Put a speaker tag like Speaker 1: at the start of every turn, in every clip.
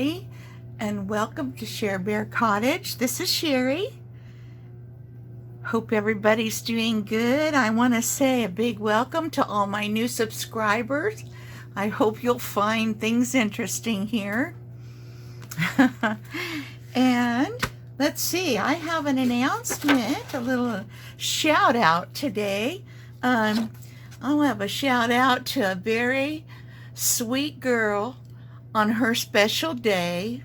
Speaker 1: everybody, and welcome to Share Bear Cottage. This is Sherry. Hope everybody's doing good. I want to say a big welcome to all my new subscribers. I hope you'll find things interesting here. And let's see, I have an announcement, a little shout out today. I'll have a shout out to a very sweet girl on her special day.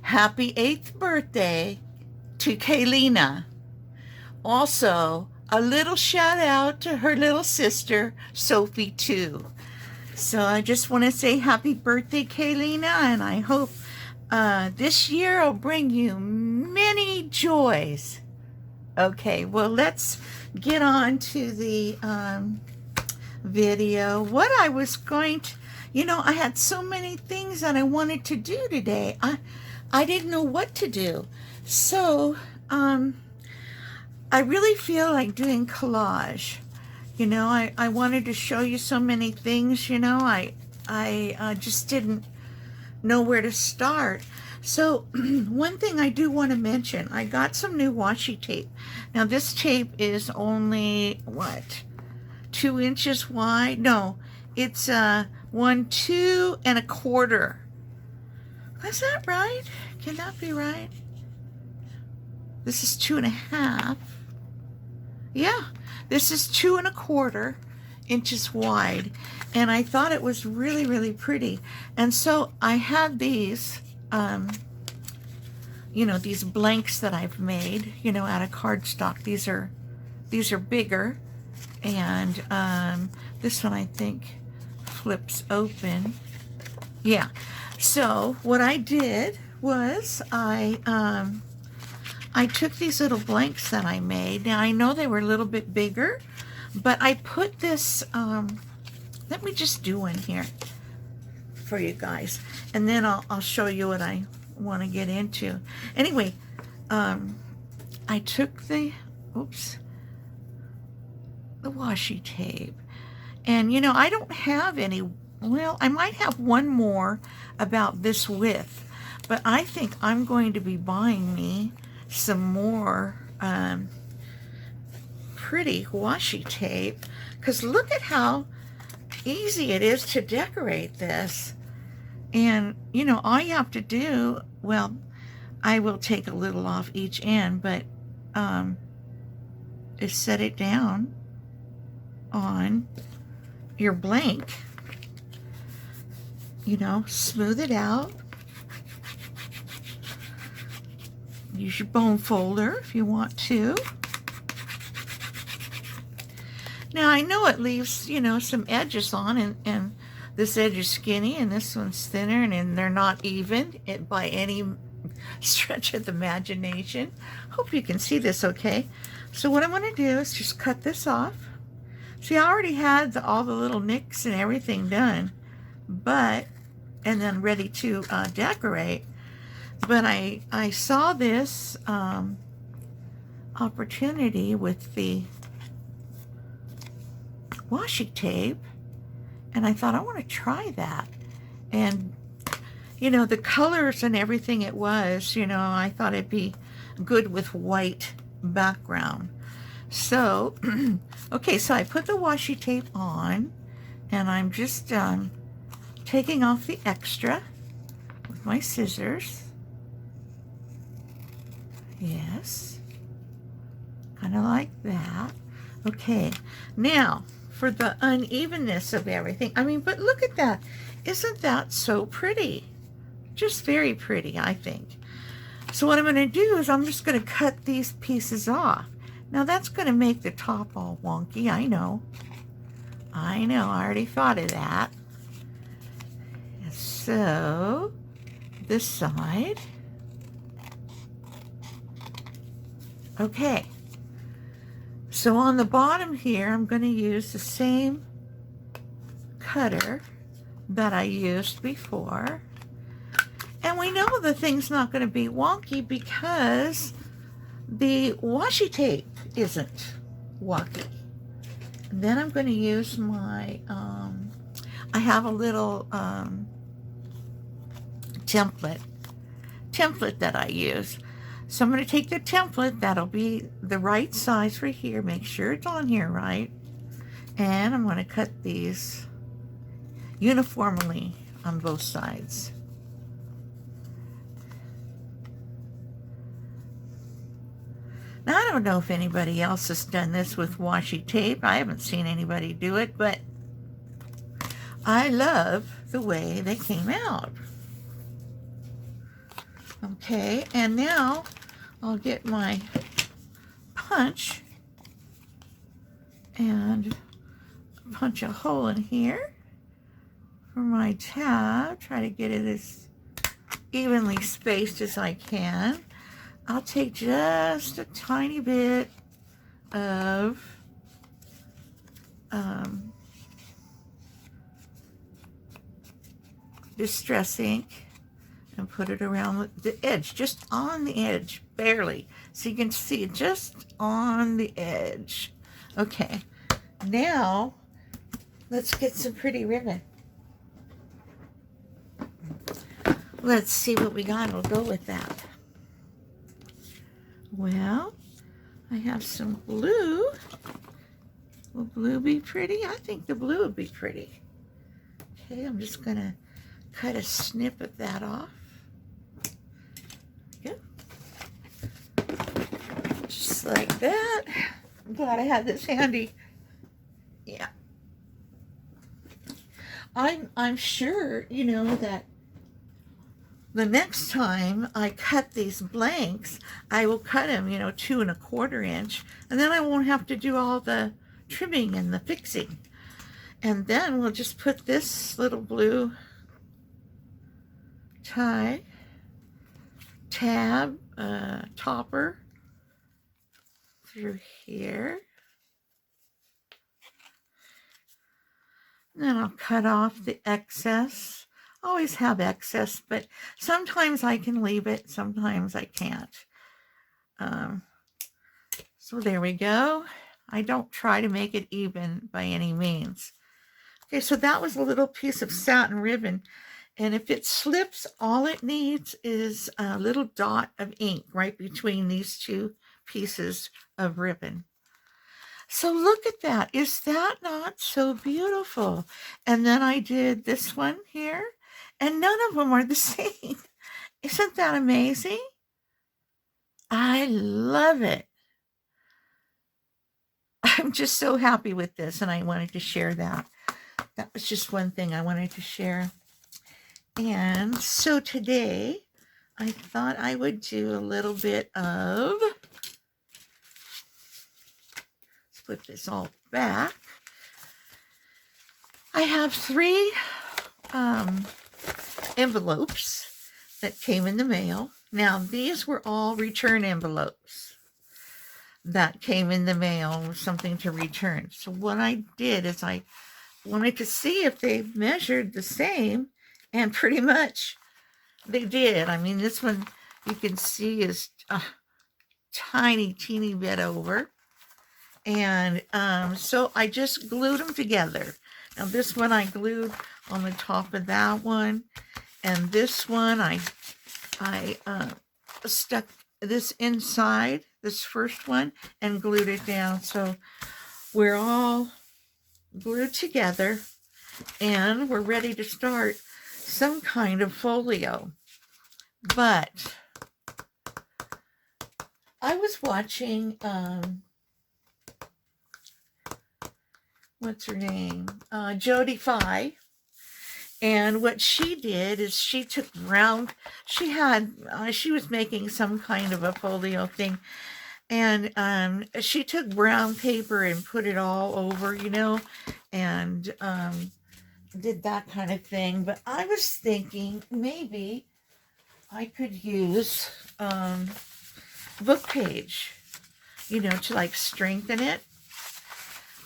Speaker 1: Happy 8th birthday to Kaylina. Also, a little shout out to her little sister, Sophie, too. So I just want to say happy birthday, Kaylina, and I hope this year will bring you many joys. Okay, well, let's get on to the video. What I was going to, I had so many things that I wanted to do today. I didn't know what to do. So, I really feel like doing collage. I wanted to show you so many things, I just didn't know where to start. So one thing I do want to mention, I got some new washi tape. Now this tape is only, 2 inches wide? No, it's 2 2.25. Is that right? Can that be right? This is 2.5. Yeah, this is 2.25 inches wide, and I thought it was really, really pretty. And so I had these, these blanks that I've made, out of cardstock. These are bigger, and this one I think flips open. Yeah. So what I did was I took these little blanks that I made. Now I know they were a little bit bigger, but I put this, let me just do one here for you guys, and then I'll show you what I want to get into. Anyway, I took the washi tape, and I don't have any. Well, I might have one more about this width, but I think I'm going to be buying me some more pretty washi tape, because look at how easy it is to decorate this. And all you have to do, well, I will take a little off each end, but is set it down on your blank, smooth it out. Use your bone folder if you want to. Now I know it leaves, some edges on, and this edge is skinny and this one's thinner, and they're not even by any stretch of the imagination. Hope you can see this okay. So what I'm going to do is just cut this off. See, I already had all the little nicks and everything done, and then ready to decorate. But I saw this opportunity with the washi tape, and I thought I want to try that. And the colors and everything it was, I thought it'd be good with white background. So okay, so I put the washi tape on, and I'm just taking off the extra with my scissors. Yes, kind of like that. Okay, now for the unevenness of everything, but look at that. Isn't that so pretty? Just very pretty, I think. So what I'm going to do is I'm just going to cut these pieces off. Now that's going to make the top all wonky. I know, I already thought of that. So this side. Okay, so on the bottom here, I'm going to use the same cutter that I used before. And we know the thing's not going to be wonky because the washi tape isn't wonky. And then I'm going to use my, I have a little template template that I use. So I'm going to take the template, that'll be the right size for here, make sure it's on here right, and I'm going to cut these uniformly on both sides. Now, I don't know if anybody else has done this with washi tape. I haven't seen anybody do it, but I love the way they came out. Okay, and now I'll get my punch and punch a hole in here for my tab. Try to get it as evenly spaced as I can. I'll take just a tiny bit of distress ink and put it around the edge, just on the edge, barely. So you can see it just on the edge. Okay, now let's get some pretty ribbon. Let's see what we got. We'll go with that. Well, I have some blue. Will blue be pretty? I think the blue would be pretty. Okay, I'm just going to cut a snip of that off. Yep. Just like that. I'm glad I had this handy. Yeah. I'm sure, you know, that the next time I cut these blanks, I will cut them, you know, 2 1/4 inch, and then I won't have to do all the trimming and the fixing. And then we'll just put this little blue tab topper through here. And then I'll cut off the excess. Always have excess, but sometimes I can leave it, sometimes I can't. So there we go. I don't try to make it even by any means. Okay, so that was a little piece of satin ribbon, and if it slips, all it needs is a little dot of ink right between these two pieces of ribbon. So look at that. Is that not so beautiful? And then I did this one here, and none of them are the same. Isn't that amazing? I love it. I'm just so happy with this, and I wanted to share that. That was just one thing I wanted to share. And so today, I thought I would do a little bit of, let's put this all back. I have 3 envelopes that came in the mail. Now, these were all return envelopes that came in the mail, something to return. So what I did is I wanted to see if they measured the same, and pretty much they did. I mean, this one you can see is a teeny bit over. And so I just glued them together. Now this one I glued on the top of that one, and this one I stuck this inside, this first one, and glued it down. So we're all glued together, and we're ready to start some kind of folio. But I was watching, what's her name? Jody Fi. And what she did is she took round, she was making some kind of a folio thing. And she took brown paper and put it all over, you know, and did that kind of thing. But I was thinking maybe I could use book page, you know, to like strengthen it.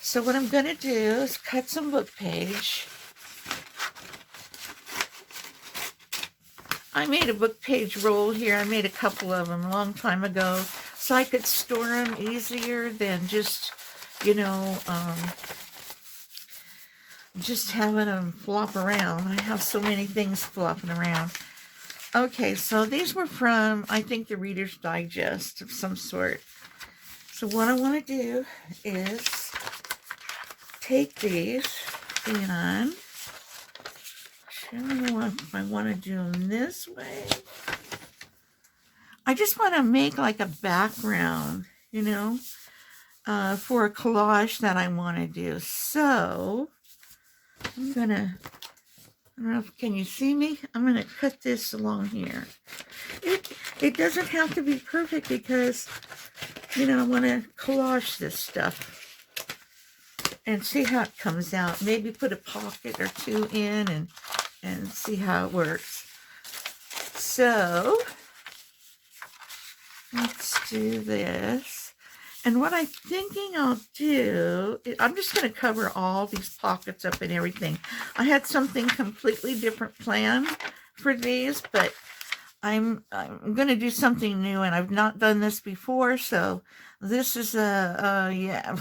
Speaker 1: So what I'm going to do is cut some book page. I made a book page roll here. I made a couple of them a long time ago, so I could store them easier than just, you know, just having them flop around. I have so many things flopping around. Okay, so these were from, I think, the Reader's Digest of some sort. So what I want to do is take these and I don't know if I want to do them this way. I just want to make like a background, you know, for a collage that I want to do. So I'm gonna, I don't know if, can you see me? I'm gonna cut this along here. It doesn't have to be perfect because, you know, I want to collage this stuff and see how it comes out. Maybe put a pocket or two in and see how it works. So let's do this. And what I'm thinking I'll do, I'm just going to cover all these pockets up and everything. I had something completely different planned for these, but I'm going to do something new, and I've not done this before, so this is yeah,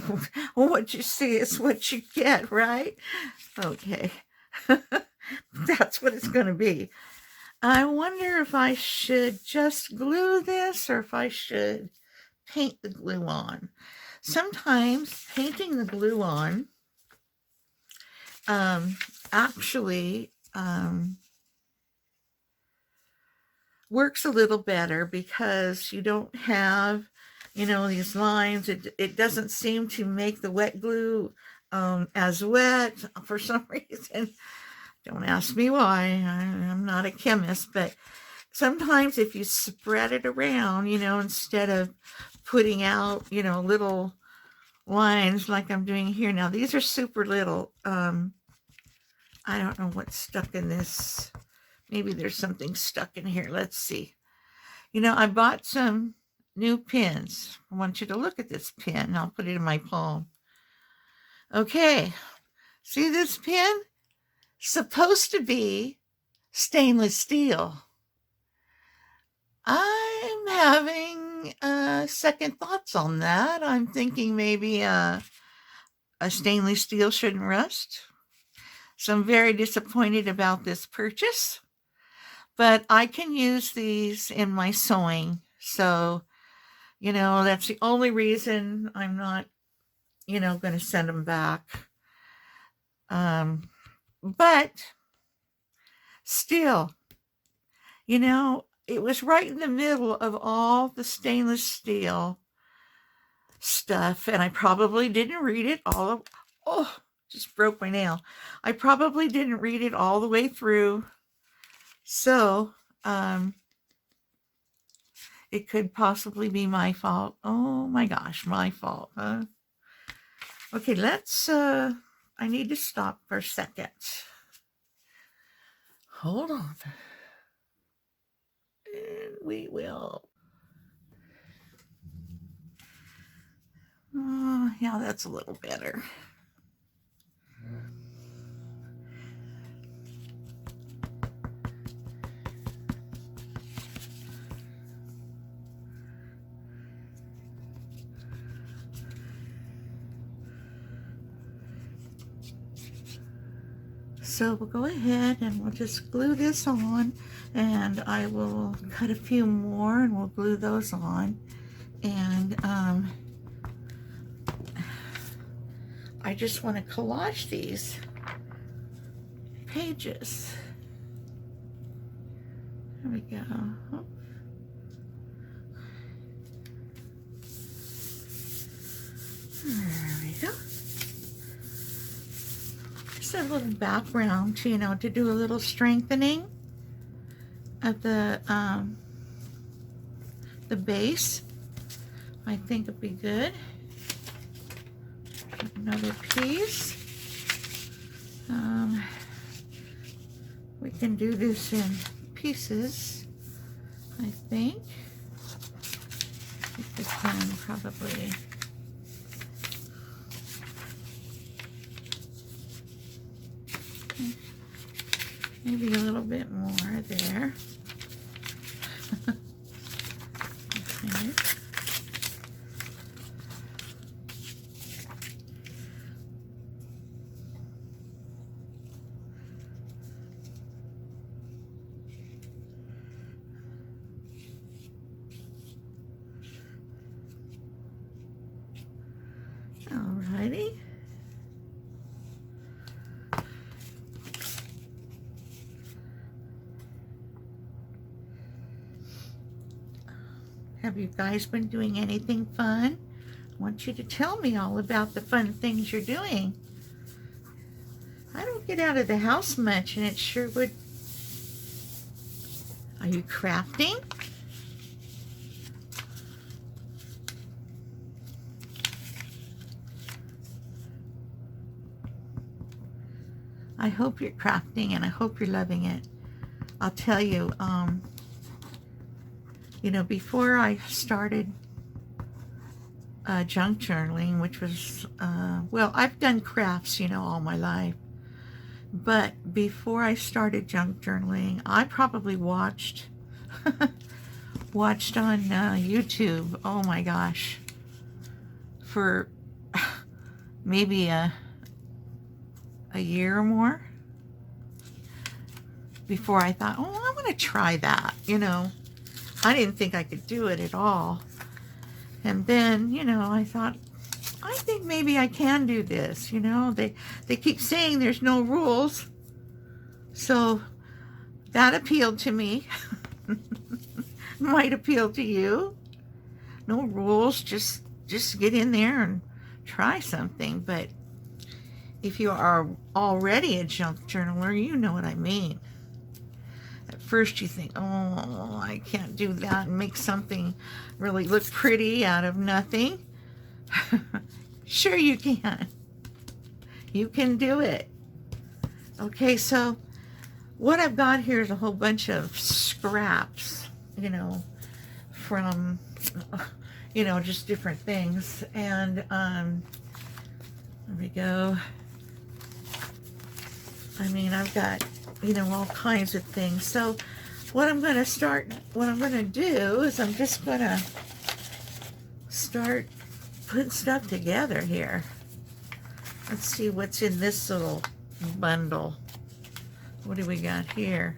Speaker 1: what you see is what you get, right? Okay. That's what it's going to be. I wonder if I should just glue this or if I should paint the glue on. Sometimes painting the glue on actually works a little better because you don't have, you know, these lines. It doesn't seem to make the wet glue as wet for some reason. Don't ask me why. I'm not a chemist, but sometimes if you spread it around, you know, instead of putting out, you know, little lines like I'm doing here. Now, these are super little. I don't know what's stuck in this. Maybe there's something stuck in here. Let's see. You know, I bought some new pins. I want you to look at this pin. I'll put it in my palm. Okay. See this pin? Supposed to be stainless steel. I'm having second thoughts on that. I'm thinking maybe a stainless steel shouldn't rust. So I'm very disappointed about this purchase, but I can use these in my sewing. So, you know, that's the only reason I'm not, you know, going to send them back. But still, you know, it was right in the middle of all the stainless steel stuff, and I probably didn't read it all. Oh, just broke my nail. I probably didn't read it all the way through. So, it could possibly be my fault. Oh my gosh, my fault, huh? Okay, let's, I need to stop for a second. Hold on. And we will. Oh, yeah, that's a little better. So we'll go ahead and we'll just glue this on, and I will cut a few more and we'll glue those on. And I just want to collage these pages. There we go. Oh. There we go. Just a little background to, you know, to do a little strengthening of the base. I think it'd be good. Another piece. We can do this in pieces, I think. If we can, probably. Maybe a little bit more there. Okay. Alrighty. Have you guys been doing anything fun? I want you to tell me all about the fun things you're doing. I don't get out of the house much, and it sure would. Are you crafting? I hope you're crafting, and I hope you're loving it. I'll tell you, you know, before I started junk journaling, which was, well, I've done crafts, you know, all my life. But before I started junk journaling, I probably watched on YouTube, oh my gosh, for maybe a year or more before I thought, oh, I'm going to try that, you know. I didn't think I could do it at all. And then, you know, I thought, I think maybe I can do this, you know. They keep saying there's no rules. So that appealed to me. Might appeal to you. No rules, just get in there and try something. But if you are already a junk journaler, you know what I mean. At first you think, oh, I can't do that and make something really look pretty out of nothing. Sure you can. You can do it. Okay, so what I've got here is a whole bunch of scraps, you know, from, you know, just different things. And there we go. I mean, I've got, you know, all kinds of things. So what I'm going to do is I'm just going to start putting stuff together here. Let's see what's in this little bundle. What do we got here?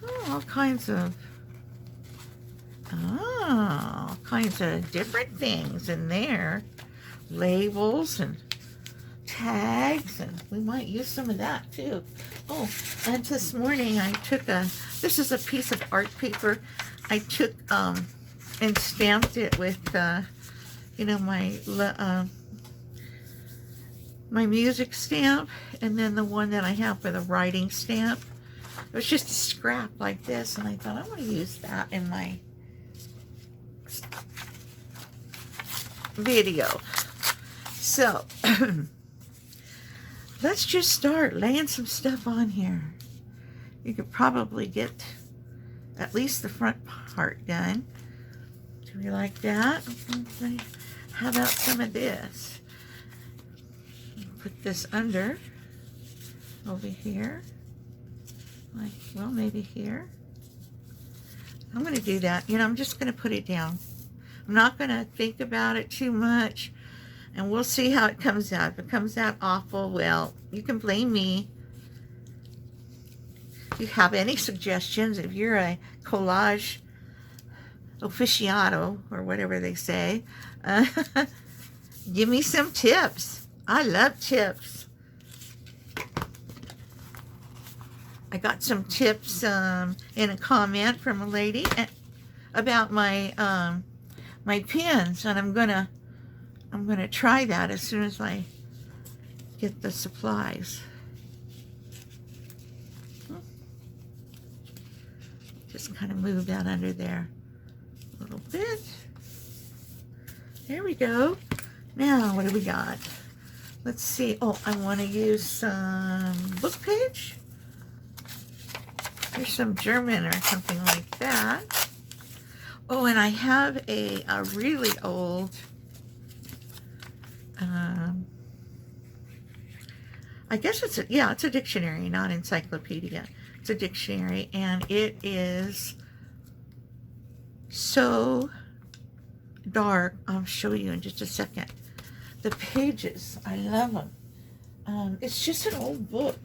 Speaker 1: Oh, all kinds of different things in there. Labels and tags, and we might use some of that too. Oh, and this morning I took this is a piece of art paper. I took and stamped it with you know, my music stamp, and then the one that I have for the writing stamp. It was just a scrap like this, and I thought, I want to use that in my video. So let's just start laying some stuff on here. You could probably get at least the front part done. Do we like that? How about some of this? Put this under over here. Like, well, maybe here. I'm going to do that. You know, I'm just going to put it down. I'm not going to think about it too much. And we'll see how it comes out. If it comes out awful, well, you can blame me. If you have any suggestions, if you're a collage aficionado, or whatever they say, give me some tips. I love tips. I got some tips in a comment from a lady about my my pins, and I'm gonna try that as soon as I get the supplies. Just kind of move that under there a little bit. There we go. Now, what do we got? Let's see. Oh, I want to use some book page. Here's some German or something like that. Oh, and I have a really old, I guess it's a dictionary, not encyclopedia. It's a dictionary, and it is so dark. I'll show you in just a second. The pages, I love them. It's just an old book.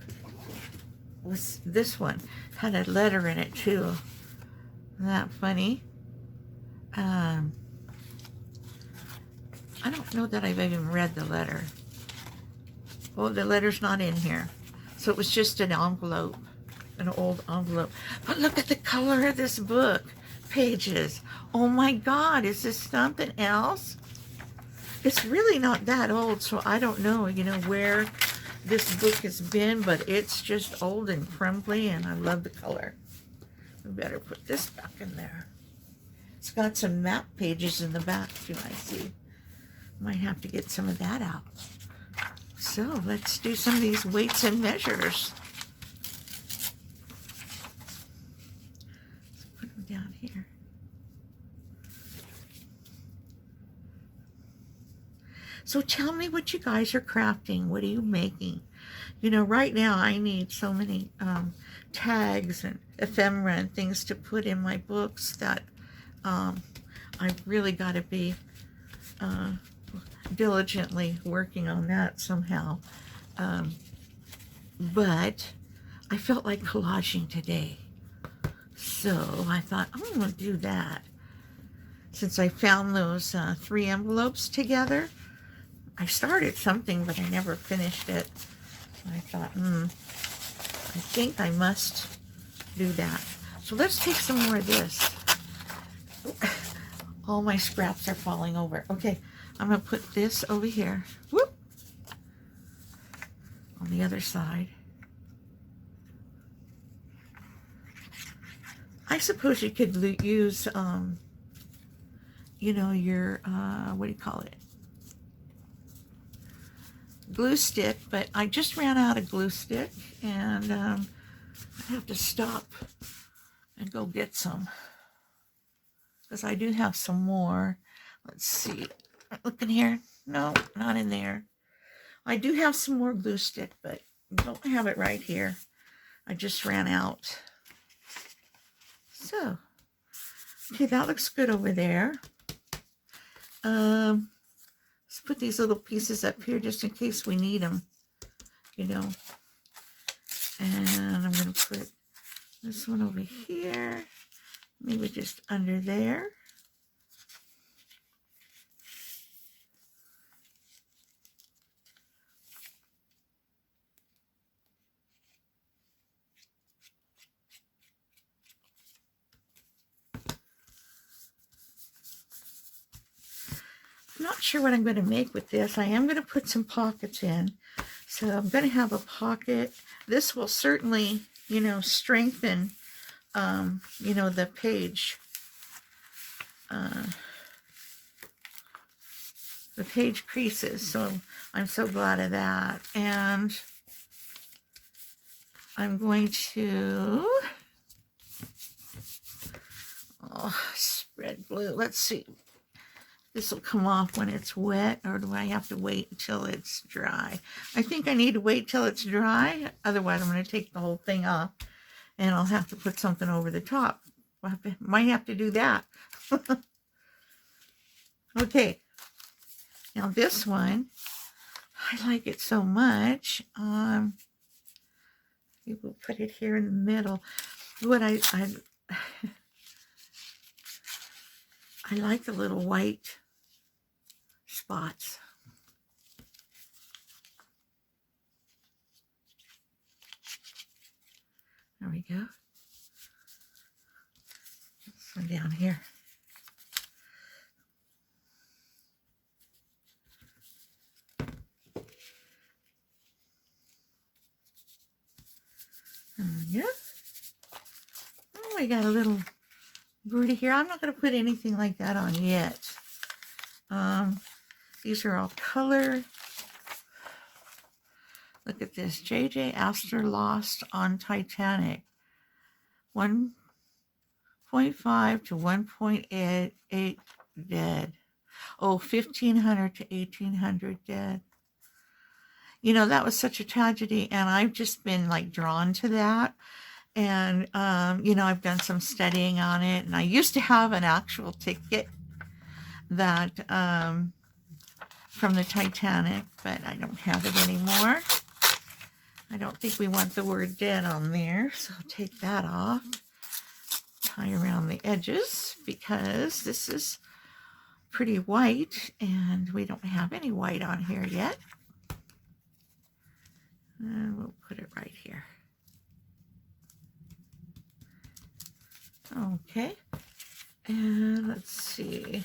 Speaker 1: This one had a letter in it too. Isn't that funny? I don't know that I've even read the letter. Oh, the letter's not in here. So it was just an envelope, an old envelope. But look at the color of this book. Pages. Oh my God, is this something else? It's really not that old, so I don't know, you know, where this book has been, but it's just old and crumbly, and I love the color. We better put this back in there. It's got some map pages in the back too, I see. Might have to get some of that out. So let's do some of these weights and measures. Let's put them down here. So tell me what you guys are crafting. What are you making? You know, right now I need so many tags and ephemera and things to put in my books that I've really got to be diligently working on that somehow. But I felt like collaging today. So I thought, I'm going to do that. Since I found those 3 envelopes together, I started something, but I never finished it. I thought, I think I must do that. So let's take some more of this. All my scraps are falling over. Okay, I'm going to put this over here. Whoop! On the other side. I suppose you could use, you know, your, what do you call it? Glue stick, but I just ran out of glue stick, and I have to stop and go get some, because I do have some more. Let's see. Look in here. No, not in there. I do have some more glue stick, but I don't have it right here. I just ran out. So, okay, that looks good over there. Let's put these little pieces up here just in case we need them, you know. And I'm going to put this one over here, maybe just under there. I'm not sure what I'm going to make with this. I am going to put some pockets in. So I'm going to have a pocket. This will certainly, you know, strengthen, you know, the page. The page creases. So I'm so glad of that. And I'm going to spread glue. Let's see. This will come off when it's wet, or do I have to wait until it's dry? I think I need to wait till it's dry. Otherwise, I'm going to take the whole thing off, and I'll have to put something over the top. Might have to do that. Okay. Now this one, I like it so much. We will put it here in the middle. What I like the little white spots. There we go. This one down here. Yeah. Oh, I got a little birdie here. I'm not going to put anything like that on yet. These are all color. Look at this. J.J. Astor lost on Titanic. 1.5 to 1.8 dead. Oh, 1,500 to 1,800 dead. You know, that was such a tragedy, and I've just been like drawn to that. And, you know, I've done some studying on it, and I used to have an actual ticket that, from the Titanic, but I don't have it anymore. I don't think we want the word dead on there, so I'll take that off. Tie around the edges, because this is pretty white, and we don't have any white on here yet. And we'll put it right here. Okay, and let's see,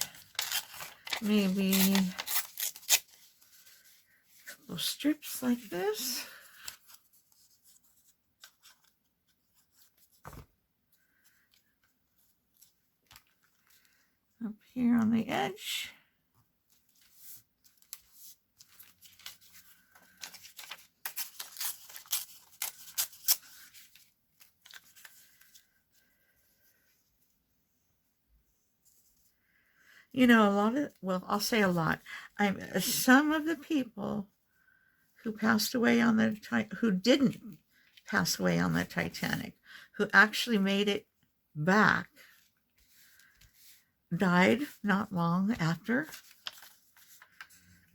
Speaker 1: maybe a couple strips like this. Up here on the edge. You know, a lot of, well, I'll say a lot. Some of the people who passed away on the, who didn't pass away on the Titanic, who actually made it back, died not long after.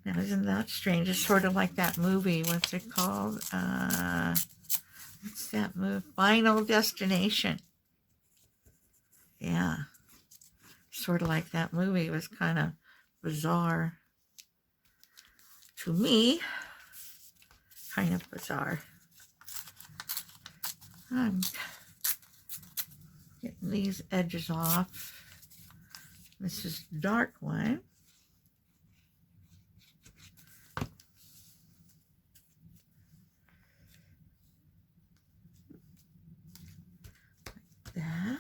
Speaker 1: Now, isn't that strange? It's sort of like that movie. What's it called? What's that movie? Final Destination. Yeah. Sort of like that movie. It was kind of bizarre. To me, kind of bizarre. I'm getting these edges off. This is dark one. Like that.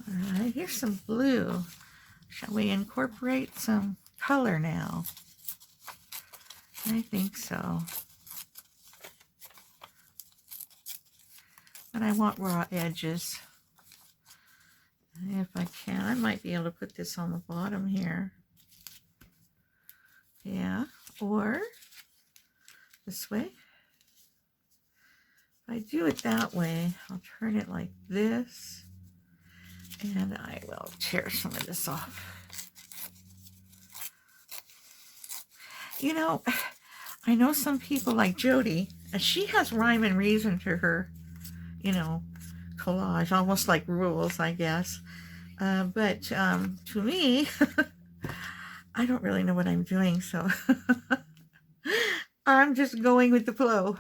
Speaker 1: All right, here's some blue. Shall we incorporate some color now? I think so. But I want raw edges. If I can, I might be able to put this on the bottom here. Yeah, or this way. If I do it that way, I'll turn it like this, and I will tear some of this off. You know, I know some people like Jody, and she has rhyme and reason to her, you know, collage, almost like rules, I guess. But to me, I don't really know what I'm doing, so I'm just going with the flow.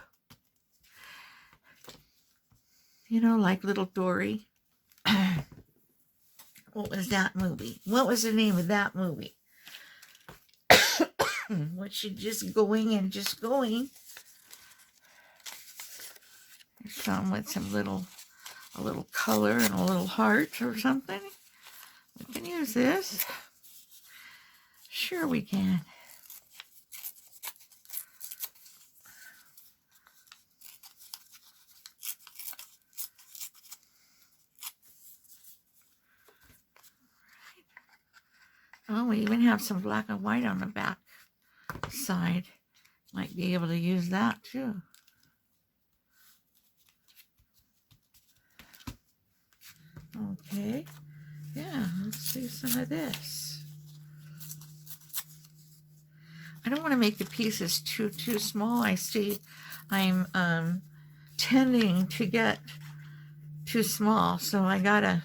Speaker 1: You know, like Little Dory. What was that movie? What was the name of that movie? Was she just going and just going? There's some with some a little color and a little heart or something. We can use this. Sure we can. Oh, we even have some black and white on the back side. Might be able to use that too. Okay. Yeah, let's do some of this. I don't want to make the pieces too small. I see I'm tending to get too small, so I gotta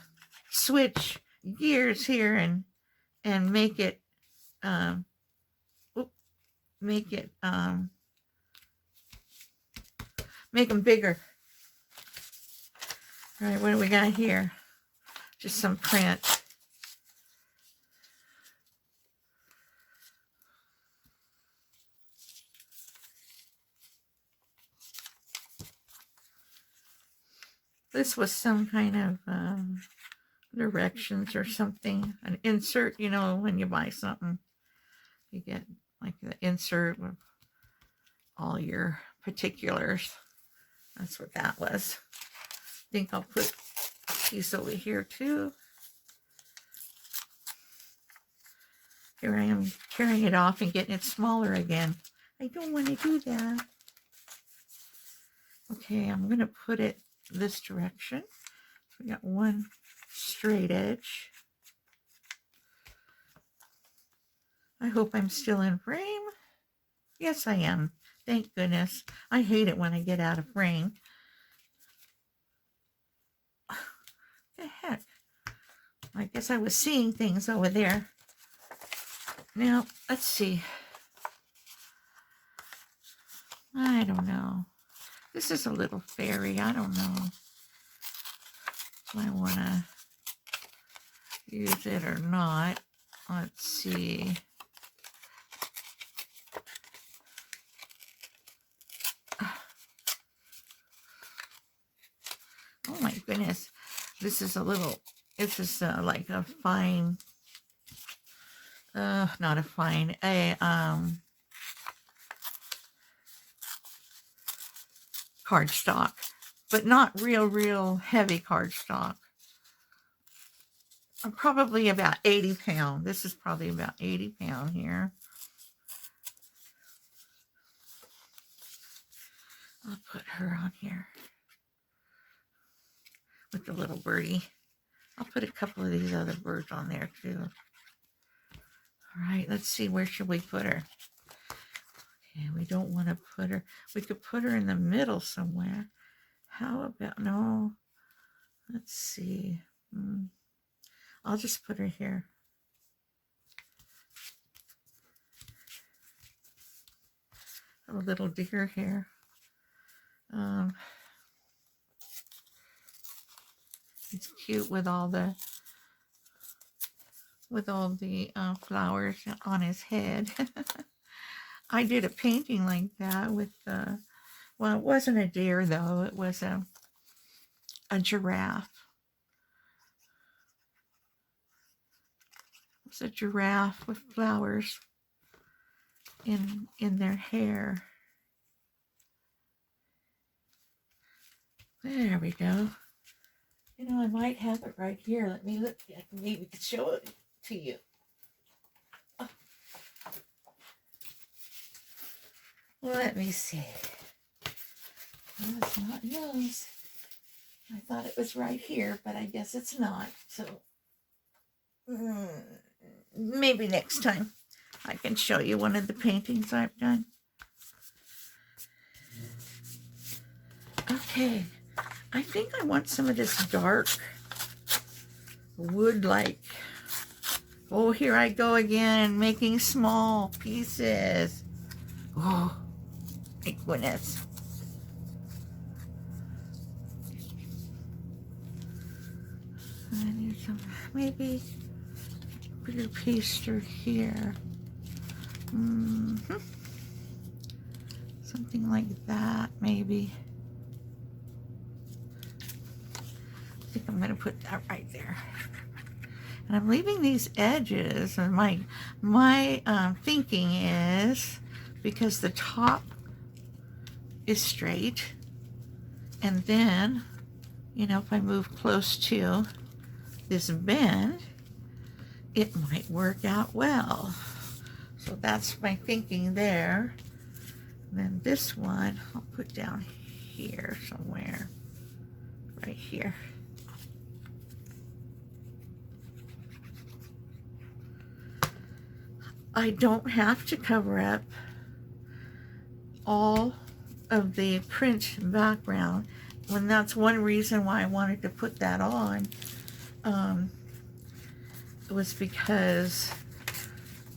Speaker 1: switch gears here and make it make them bigger. All right, what do we got here? Just some print. This was some kind of directions or something. An insert, you know, when you buy something, you get like the insert with all your particulars. That's what that was. I think I'll put a piece over here too. Here I am tearing it off and getting it smaller again. I don't want to do that. Okay, I'm going to put it this direction. So we got one straight edge. I hope I'm still in frame. Yes, I am. Thank goodness. I hate it when I get out of frame. The heck? I guess I was seeing things over there. Now, let's see. I don't know. This is a little fairy. I don't know if I want to use it or not. Let's see. Oh my goodness. This is like a fine, not a fine, cardstock, but not real heavy cardstock. Probably about 80 pound. This is probably about 80 pound here. I'll put her on here with the little birdie. I'll put a couple of these other birds on there too. All right, let's see, where should we put her? Okay, we don't want to put her, we could put her in the middle somewhere. How about, no, let's see. I'll just put her here. A little deer here. It's cute with all the flowers on his head. I did a painting like that with well, it wasn't a deer though, it was a giraffe. It's a giraffe with flowers in their hair. There we go. You know, I might have it right here. Let me look. I can maybe show it to you. Oh. Let me see. No, it's not nose. I thought it was right here, but I guess it's not. So maybe next time I can show you one of the paintings I've done. Okay. I think I want some of this dark wood like. Oh, here I go again, making small pieces. Oh, my goodness. I need some, maybe bigger piece through here. Something like that, maybe. I think I'm going to put that right there. And I'm leaving these edges, and my thinking is, because the top is straight, and then, you know, if I move close to this bend, it might work out well. So that's my thinking there. And then this one, I'll put down here somewhere, right here. I don't have to cover up all of the print background, and that's one reason why I wanted to put that on. It was because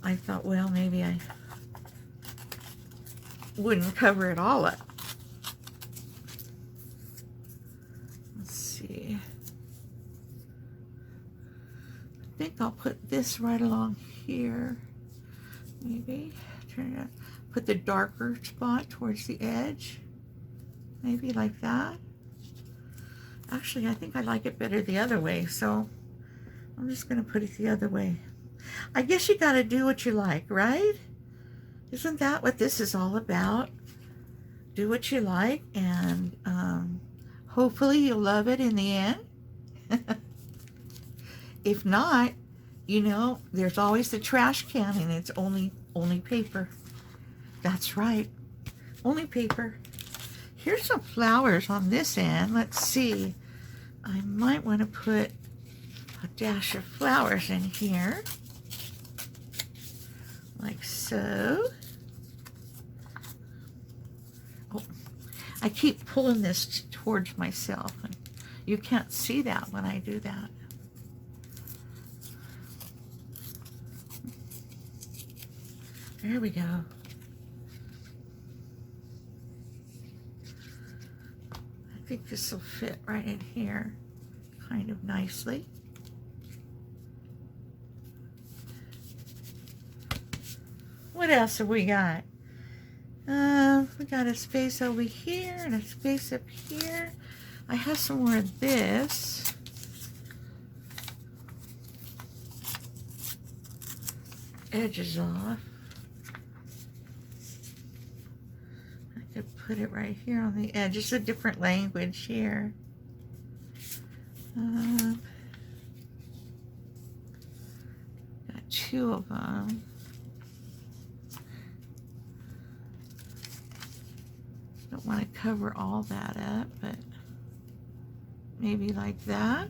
Speaker 1: I thought, well, maybe I wouldn't cover it all up. Let's see. I think I'll put this right along here. Maybe turn it up. Put the darker spot towards the edge. Maybe like that. Actually, I think I like it better the other way, so I'm just going to put it the other way. I guess you got to do what you like, right? Isn't that what this is all about? Do what you like, and hopefully you'll love it in the end. If not, you know, there's always the trash can, and it's only paper. That's right, only paper. Here's some flowers on this end. Let's see. I might want to put a dash of flowers in here, like so. Oh, I keep pulling this towards myself, and you can't see that when I do that. There we go. I think this will fit right in here kind of nicely. What else have we got? We got a space over here and a space up here. I have some more of this. Edges off. I could put it right here on the edge. It's a different language here. Got two of them. Don't want to cover all that up, but maybe like that.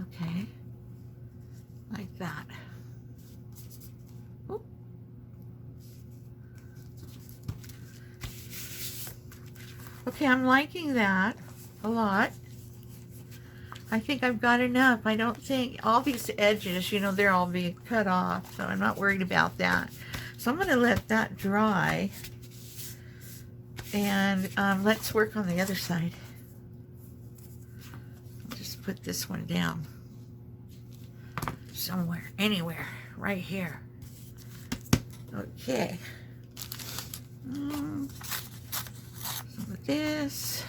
Speaker 1: Okay, like that. Oop. Okay, I'm liking that a lot. I think I've got enough. I don't think all these edges, you know, they're all being cut off, so I'm not worried about that. So I'm going to let that dry, and let's work on the other side. I'll just put this one down somewhere, anywhere, right here. Okay. Some of this.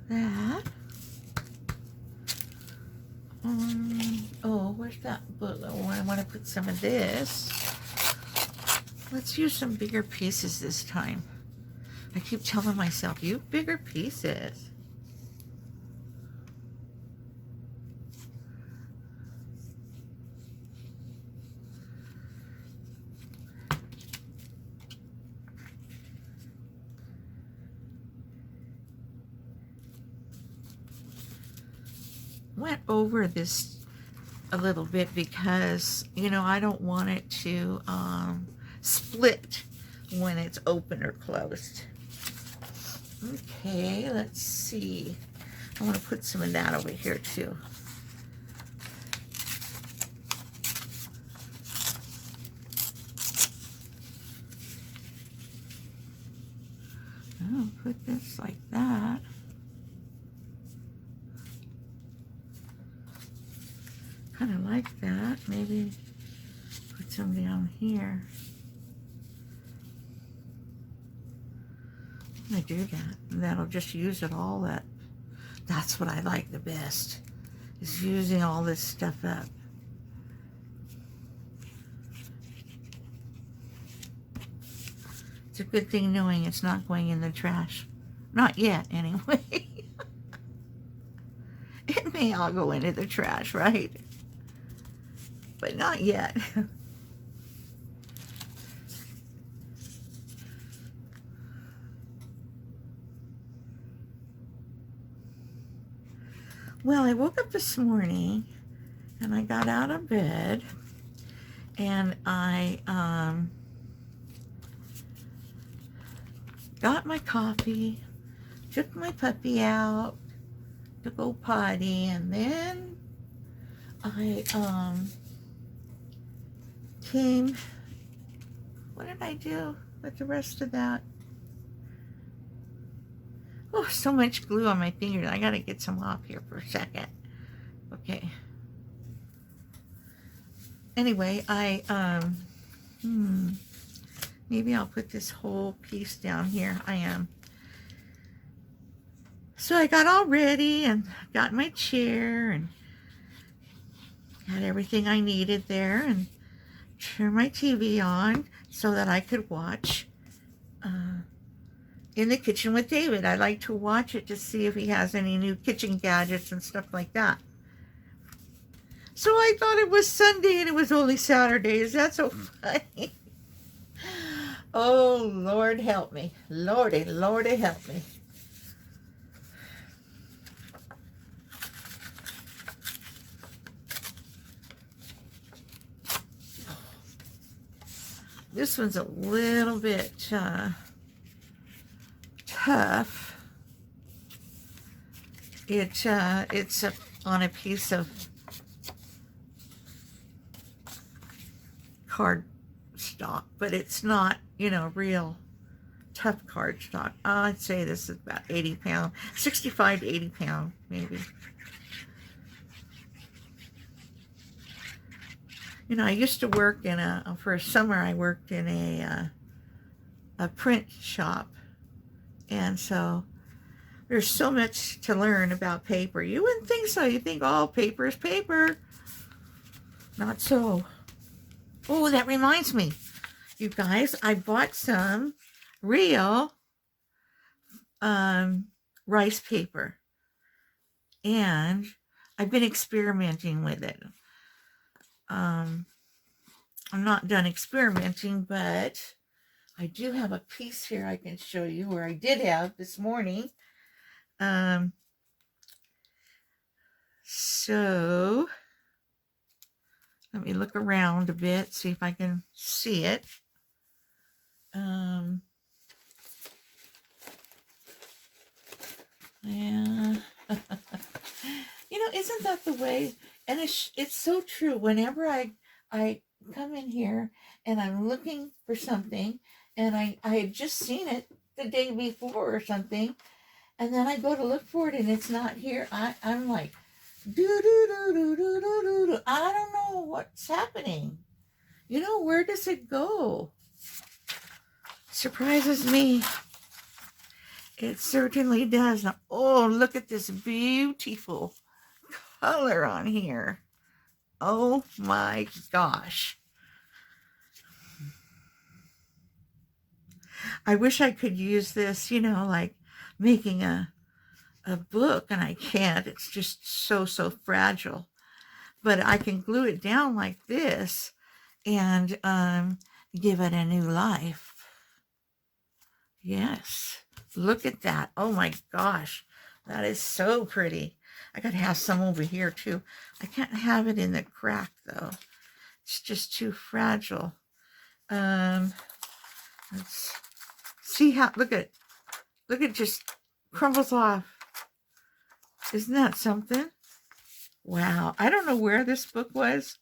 Speaker 1: That. Oh, where's that book? Oh, I want to put some of this. Let's use some bigger pieces this time. I keep telling myself, you bigger pieces. Went over this a little bit because, you know, I don't want it to split when it's open or closed. Okay, let's see. I want to put some of that over here too. I'll put this like that. Kind of like that. Maybe put some down here. I'm gonna do that, and that'll just use it all up. That's what I like the best, is using all this stuff up. It's a good thing knowing it's not going in the trash. Not yet, anyway. It may all go into the trash, right? But not yet. Well, I woke up this morning and I got out of bed and I got my coffee, took my puppy out to go potty, and then I came. What did I do with the rest of that? Oh, so much glue on my fingers. I gotta get some off here for a second. Okay. Anyway, maybe I'll put this whole piece down here. I am. So I got all ready and got my chair and had everything I needed there, and turned my TV on so that I could watch In the Kitchen with David. I like to watch it to see if he has any new kitchen gadgets and stuff like that. So I thought it was Sunday and it was only Saturday. Is that so funny? Oh, Lord help me. Lordy, Lordy help me. This one's a little bit tough. It's on a piece of card stock, but it's not, you know, real tough card stock. I'd say this is about 80 pound, 65 to 80 pound, maybe. You know, I used to work in for a summer, I worked in a print shop. And so there's so much to learn about paper. You wouldn't think so. You think, oh, paper is paper. Not so. Oh, that reminds me, you guys, I bought some real rice paper. And I've been experimenting with it. I'm not done experimenting, but I do have a piece here I can show you where I did have this morning. So let me look around a bit, see if I can see it. Yeah. You know, isn't that the way? And it's so true. Whenever I come in here and I'm looking for something, and I had just seen it the day before or something, and then I go to look for it and it's not here. I'm like, do do do do do do do do. I don't know what's happening. You know, where does it go? Surprises me. It certainly does. Oh, look at this beautiful color on here. Oh my gosh. I wish I could use this, you know, like making a book, and I can't. It's just so fragile. But I can glue it down like this and give it a new life. Yes. Look at that. Oh my gosh. That is so pretty. I gotta have some over here too. I can't have it in the crack though. It's just too fragile. Let's see how, look at just crumbles off. Isn't that something? Wow. I don't know where this book was.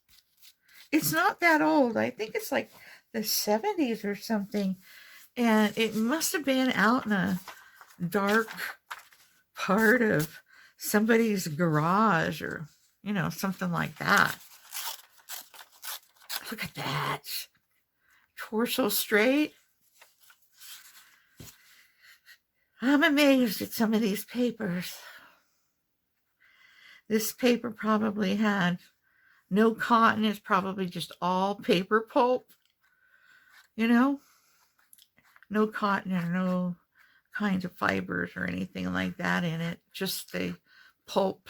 Speaker 1: It's not that old. I think it's like the 70s or something. And it must have been out in a dark part of somebody's garage, or, you know, something like that. Look at that. Torso straight. I'm amazed at some of these papers. This paper probably had no cotton. It's probably just all paper pulp. You know? No cotton or no kinds of fibers or anything like that in it. Just the pulp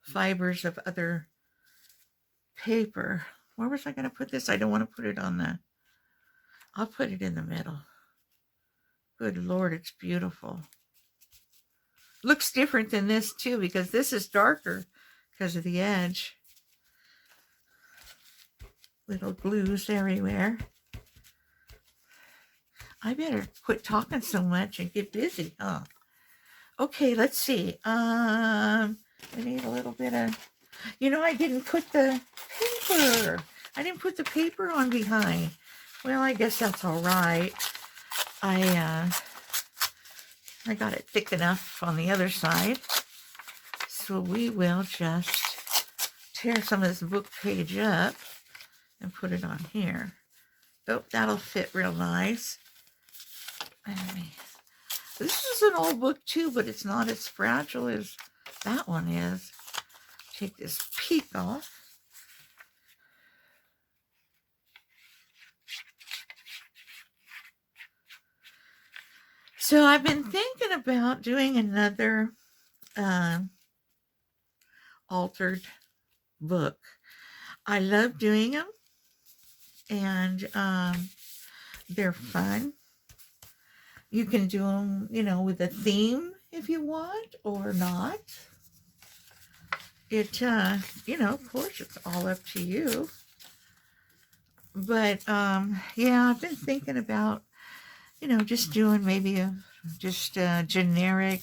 Speaker 1: fibers of other paper. Where was I going to put this? I don't want to put it on the... I'll put it in the middle. Good Lord, it's beautiful. Looks different than this too, because this is darker because of the edge. Little glues everywhere. I better quit talking so much and get busy, huh? Okay, let's see. I need a little bit of... You know, I didn't put the paper. I didn't put the paper on behind. Well, I guess that's all right. I got it thick enough on the other side. So we will just tear some of this book page up and put it on here. Oh, that'll fit real nice. This is an old book too, but it's not as fragile as that one is. Take this peak off. So I've been thinking about doing another altered book. I love doing them, and they're fun. You can do them, you know, with a theme if you want, or not. It, you know, of course, it's all up to you. But yeah, I've been thinking about, just doing maybe just a generic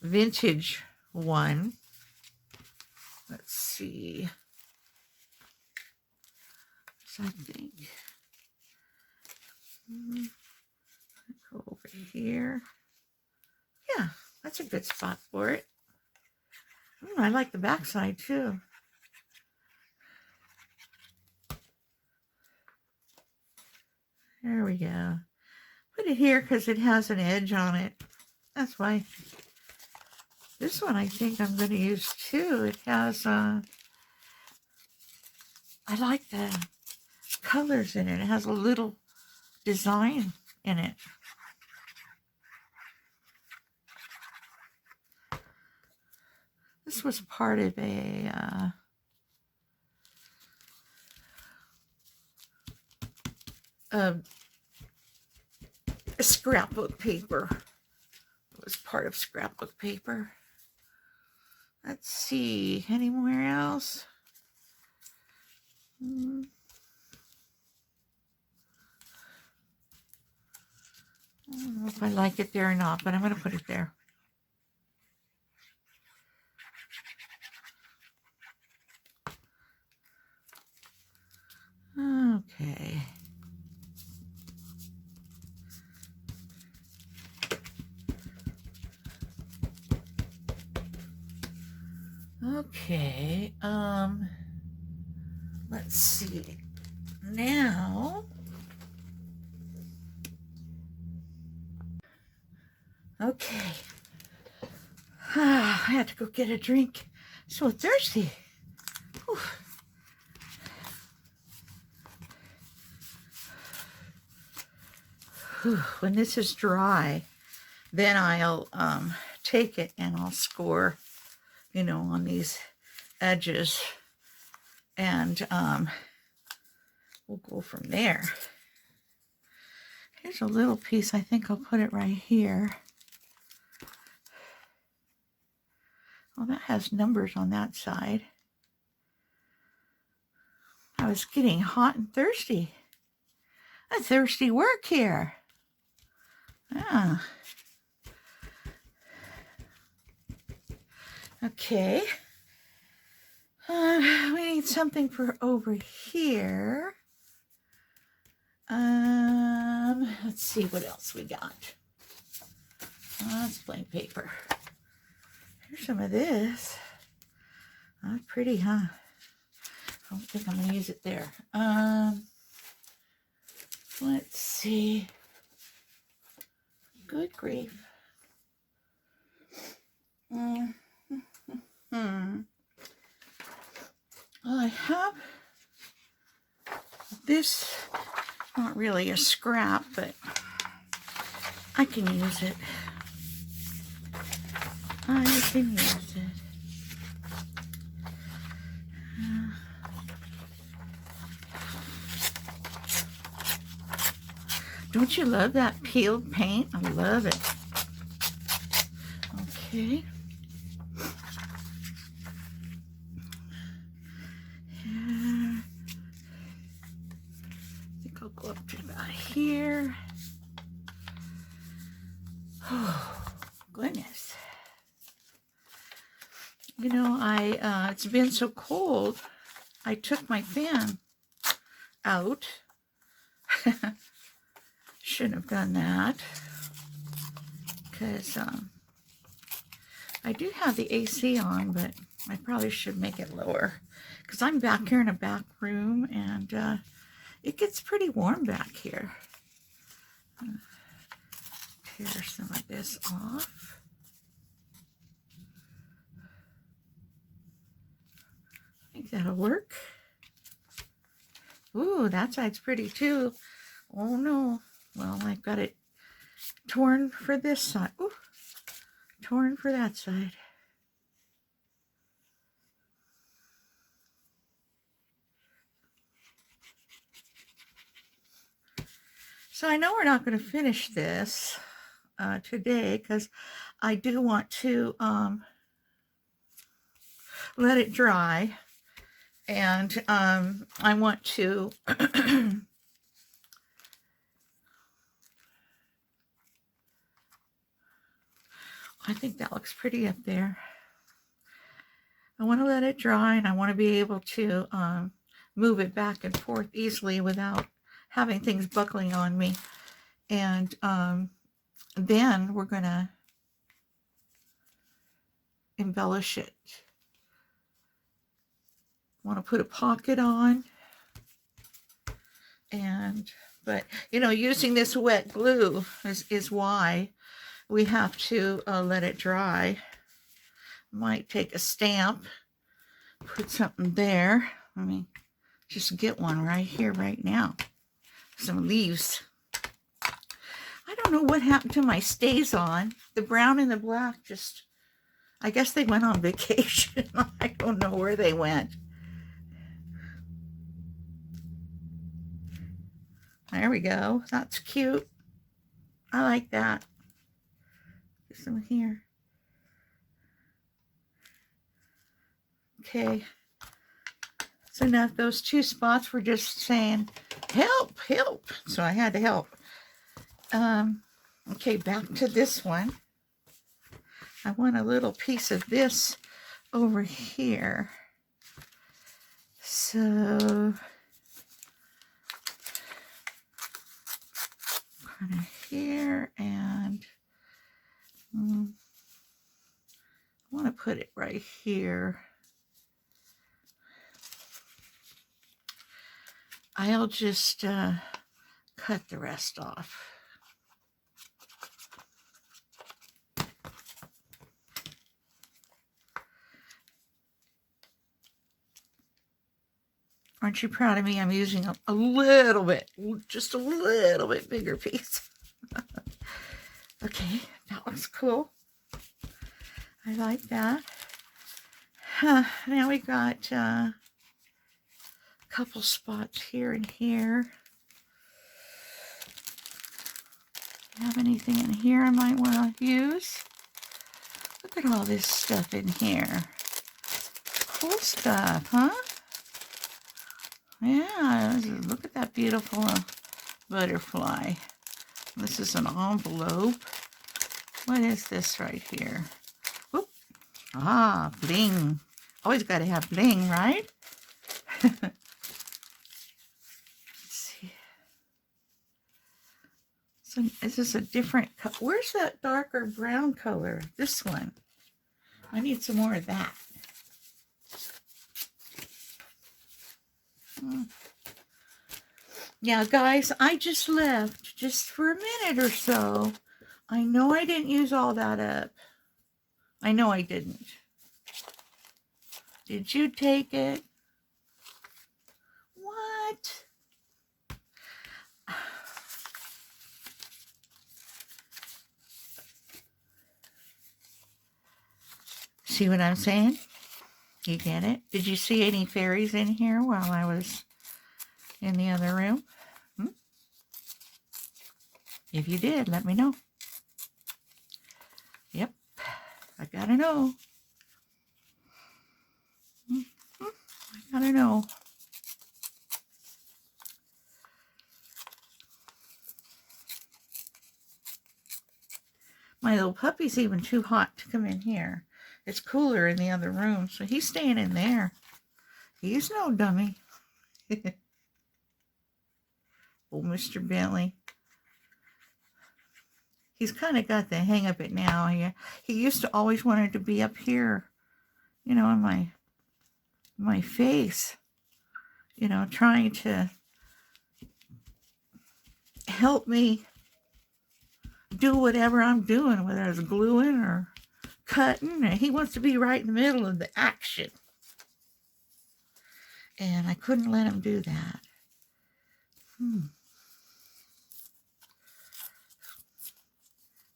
Speaker 1: vintage one. Let's see. So I think go over here. Yeah, that's a good spot for it. I like the back side too. There we go. Put it here because it has an edge on it. That's why. This one I think I'm going to use too. It has, I like the colors in it. It has a little design in it. This was part of a scrapbook paper. It was part of scrapbook paper. Let's see, anywhere else? I don't know if I like it there or not, but I'm going to put it there. Okay. Okay, let's see. Now, okay. I had to go get a drink. So thirsty. Whew. Whew. When this is dry, then I'll take it and I'll score, on these edges, and we'll go from there. Here's a little piece. I think I'll put it right here. Oh, that has numbers on that side. I was getting hot and thirsty. A thirsty work here. Ah. Okay. We need something for over here. Let's see what else we got. It's blank paper. Here's some of this. Oh, pretty, huh? I don't think I'm going to use it there. Let's see. Good grief. Well, I have this, not really a scrap, but I can use it. I can use it. Don't you love that peeled paint? I love it. Okay. I think I'll go up to about here. Oh, goodness. It's been so cold, I took my fan out. Shouldn't have done that, because I do have the AC on, but I probably should make it lower, because I'm back here in a back room, and it gets pretty warm back here. Tear some of this off. I think that'll work. Ooh, that side's pretty too. Oh no. Well, I've got it torn for this side. Ooh, torn for that side. So I know we're not going to finish this today, because I do want to let it dry. And I want to I think that looks pretty up there. I want to let it dry, and I want to be able to move it back and forth easily without having things buckling on me. And then we're going to embellish it. Want to put a pocket on. But you know, using this wet glue is why we have to let it dry. Might take a stamp, put something there. Let me just get one right here, right now. Some leaves. I don't know what happened to my stays on. The brown and the black just, I guess they went on vacation. I don't know where they went. There we go. That's cute. I like that. Get some here. Okay. So now those two spots were just saying, help, help. So I had to help. Okay, back to this one. I want a little piece of this over here. So kind of here, and I want to put it right here. I'll just cut the rest off. Aren't you proud of me? I'm using a little bit, just a little bit bigger piece. Okay, that looks cool. I like that. Now we got a couple spots here and here. Have anything in here I might want to use? Look at all this stuff in here. Cool stuff, huh? Yeah, look at that beautiful butterfly. This is an envelope. What is this right here? Whoop. Ah, bling. Always got to have bling, right? Let's see. So is this a different color? Where's that darker brown color? This one. I need some more of that. Yeah, guys, I just left just for a minute or so. I know I didn't use all that up. I know I didn't. Did you take it? What? See what I'm saying? You get it? Did you see any fairies in here while I was in the other room? If you did, let me know. Yep, I gotta know. I gotta know. My little puppy's even too hot to come in here. It's cooler in the other room, so he's staying in there. He's no dummy. Old Mr. Bentley. He's kind of got the hang of it now. He used to always wanted to be up here, you know, in my face, you know, trying to help me do whatever I'm doing, whether it's gluing or cutting. He wants to be right in the middle of the action. And I couldn't let him do that.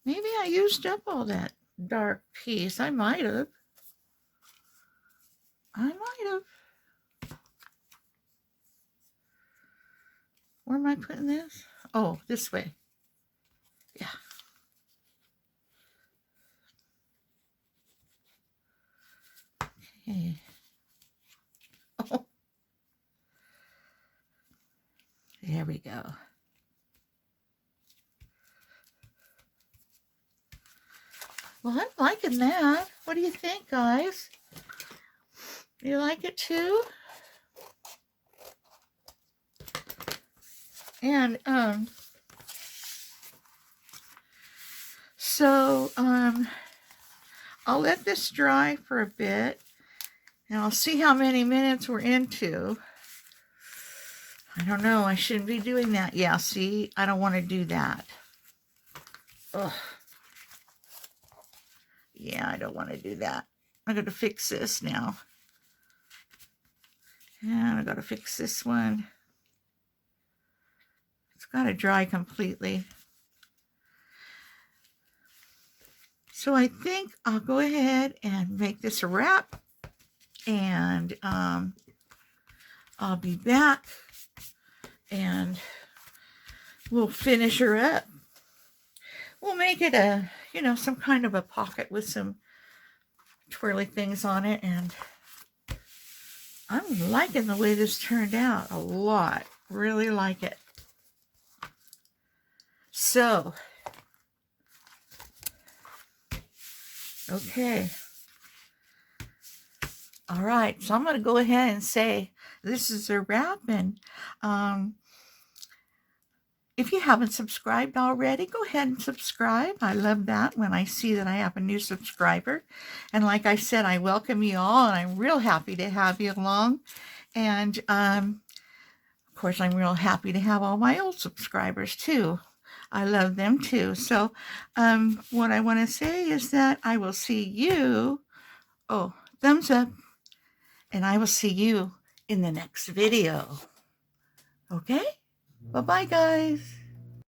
Speaker 1: Maybe I used up all that dark piece. I might have. Where am I putting this? Oh, this way. Yeah. Okay. Oh, Well, I'm liking that. What do you think, guys? You like it too? And so I'll let this dry for a bit, and I'll see how many minutes we're into. I don't know, I shouldn't be doing that. Yeah, see, I don't want to do that. Ugh. Yeah, I don't want to do that. I'm going to fix this now. And I got to fix this one. It's got to dry completely. So I think I'll go ahead and make this a wrap. And I'll be back. And we'll finish her up. We'll make it a, you know, some kind of a pocket with some twirly things on it. And I'm liking the way this turned out a lot. Really like it. So, okay. All right. So I'm going to go ahead and say this is a wrap. And if you haven't subscribed already, go ahead and subscribe. I love that when I see that I have a new subscriber. And like I said, I welcome you all, and I'm real happy to have you along. And of course, I'm real happy to have all my old subscribers too. I love them too. So what I want to say is that I will see you. Oh, thumbs up. And I will see you in the next video. Okay? Bye-bye, guys.